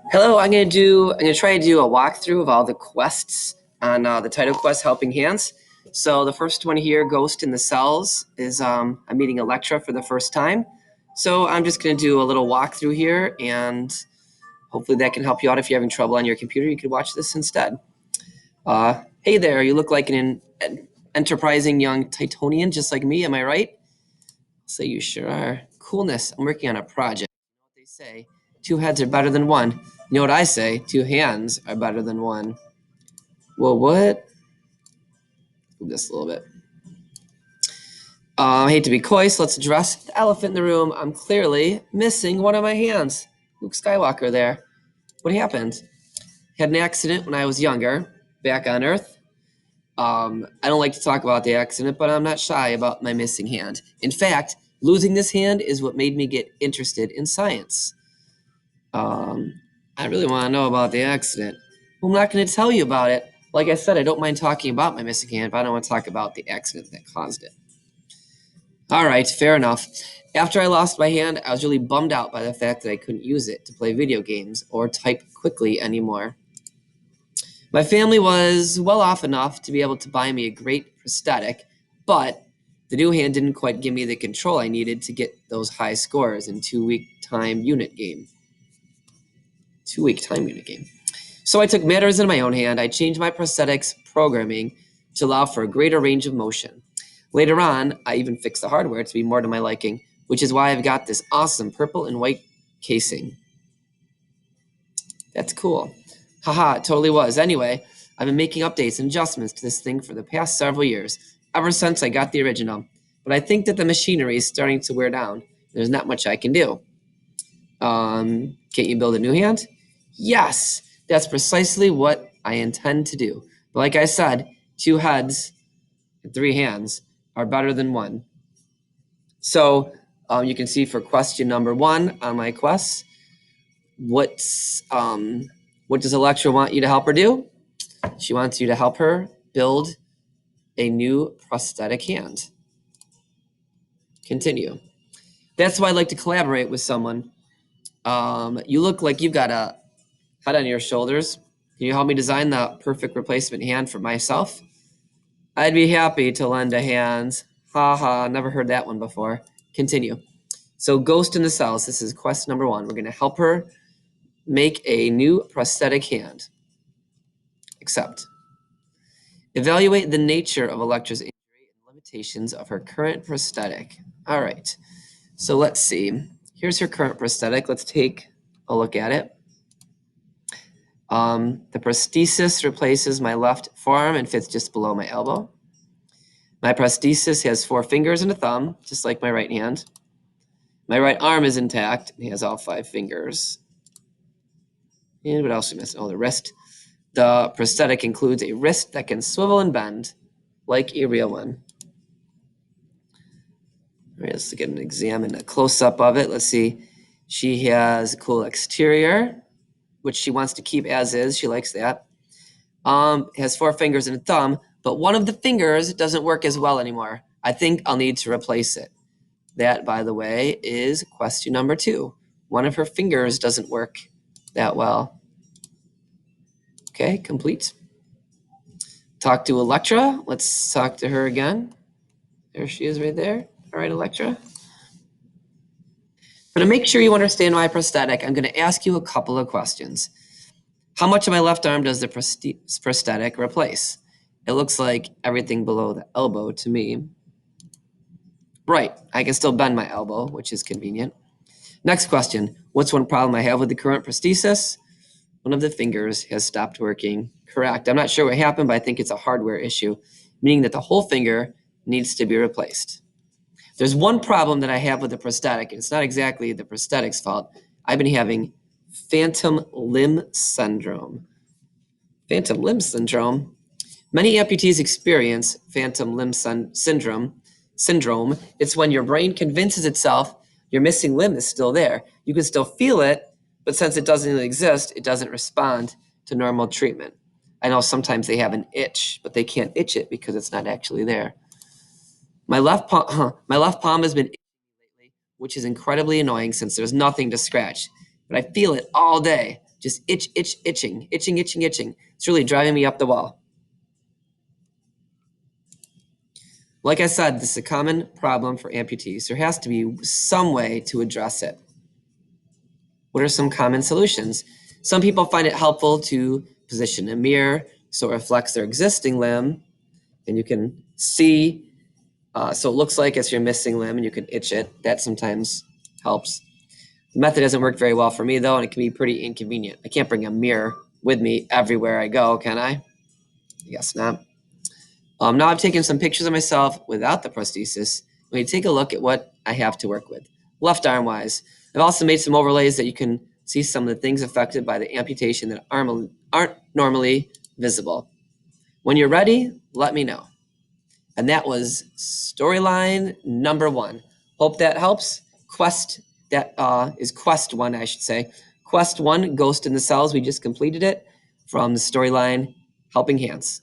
Hello, I'm gonna try to do a walkthrough of all the quests on the Tyto quest Helping Hands. So the first one here, Ghost in the Cells, is I'm meeting Electra for the first time. So I'm just gonna do a little walkthrough here, and hopefully that can help you out. If you're having trouble on your computer, you could watch this instead. Hey there, you look like an enterprising young Titonian, just like me. Am I right? I'll say you sure are. Coolness. I'm working on a project. They say two heads are better than one. You know what I say? Two hands are better than one. Well, what? Move this a little bit. I hate to be coy, so let's address the elephant in the room. I'm clearly missing one of my hands. Luke Skywalker there. What happened? Had an accident when I was younger, back on Earth. I don't like to talk about the accident, but I'm not shy about my missing hand. In fact, losing this hand is what made me get interested in science. I really want to know about the accident. Well, I'm not going to tell you about it. Like I said, I don't mind talking about my missing hand, but I don't want to talk about the accident that caused it. All right, fair enough. After I lost my hand, I was really bummed out by the fact that I couldn't use it to play video games or type quickly anymore. My family was well off enough to be able to buy me a great prosthetic, but the new hand didn't quite give me the control I needed to get those high scores in 2-week time unit game. 2-week time unit game. So I took matters in my own hand. I changed my prosthetics programming to allow for a greater range of motion. Later on, I even fixed the hardware to be more to my liking, which is why I've got this awesome purple and white casing. That's cool. Haha, it totally was. Anyway, I've been making updates and adjustments to this thing for the past several years, ever since I got the original. But I think that the machinery is starting to wear down. There's not much I can do. Can't you build a new hand? Yes, that's precisely what I intend to do. But like I said, two heads and three hands are better than one. So you can see for question number 1 on my quest, what does Electra want you to help her do? She wants you to help her build a new prosthetic hand. Continue. That's why I like to collaborate with someone. You look like you've got a head on your shoulders. Can you help me design the perfect replacement hand for myself? I'd be happy to lend a hand. Ha ha, never heard that one before. Continue. So Ghost in the Cells, this is quest number 1. We're going to help her make a new prosthetic hand. Accept. Evaluate the nature of Electra's injury and limitations of her current prosthetic. All right, so let's see. Here's her current prosthetic. Let's take a look at it. The prosthesis replaces my left forearm and fits just below my elbow. My prosthesis has 4 fingers and a thumb, just like my right hand. My right arm is intact and has all 5 fingers. And what else we missing? Oh, the wrist. The prosthetic includes a wrist that can swivel and bend like a real one. All right, let's get an examine, a close-up of it. Let's see. She has a cool exterior, which she wants to keep as is. She likes that. Has 4 fingers and a thumb, but one of the fingers doesn't work as well anymore. I think I'll need to replace it. That, by the way, is question number 2. One of her fingers doesn't work that well. Okay, complete. Talk to Electra. Let's talk to her again. There she is right there. All right, Electra. But to make sure you understand my prosthetic, I'm going to ask you a couple of questions. How much of my left arm does the prosthetic replace? It looks like everything below the elbow to me. Right, I can still bend my elbow, which is convenient. Next question, what's one problem I have with the current prosthesis? One of the fingers has stopped working. Correct. I'm not sure what happened, but I think it's a hardware issue, meaning that the whole finger needs to be replaced. There's one problem that I have with the prosthetic, and it's not exactly the prosthetic's fault. I've been having phantom limb syndrome. Phantom limb syndrome? Many amputees experience phantom limb syndrome. It's when your brain convinces itself your missing limb is still there. You can still feel it, but since it doesn't exist, it doesn't respond to normal treatment. I know sometimes they have an itch, but they can't itch it because it's not actually there. My left palm has been itching lately, which is incredibly annoying since there's nothing to scratch, but I feel it all day. just itching. It's really driving me up the wall. Like I said, this is a common problem for amputees. There has to be some way to address it. What are some common solutions? Some people find it helpful to position a mirror so it reflects their existing limb, and you can see, so it looks like it's your missing limb, and you can itch it. That sometimes helps. The method doesn't work very well for me, though, and it can be pretty inconvenient. I can't bring a mirror with me everywhere I go, can I? I guess not. Now I've taken some pictures of myself without the prosthesis. Let me take a look at what I have to work with. Left arm wise, I've also made some overlays that you can see some of the things affected by the amputation that aren't normally visible. When you're ready, let me know. And that was storyline number 1. Hope that helps. Is quest 1, I should say. Quest 1, Ghost in the Cells. We just completed it from the storyline Helping Hands.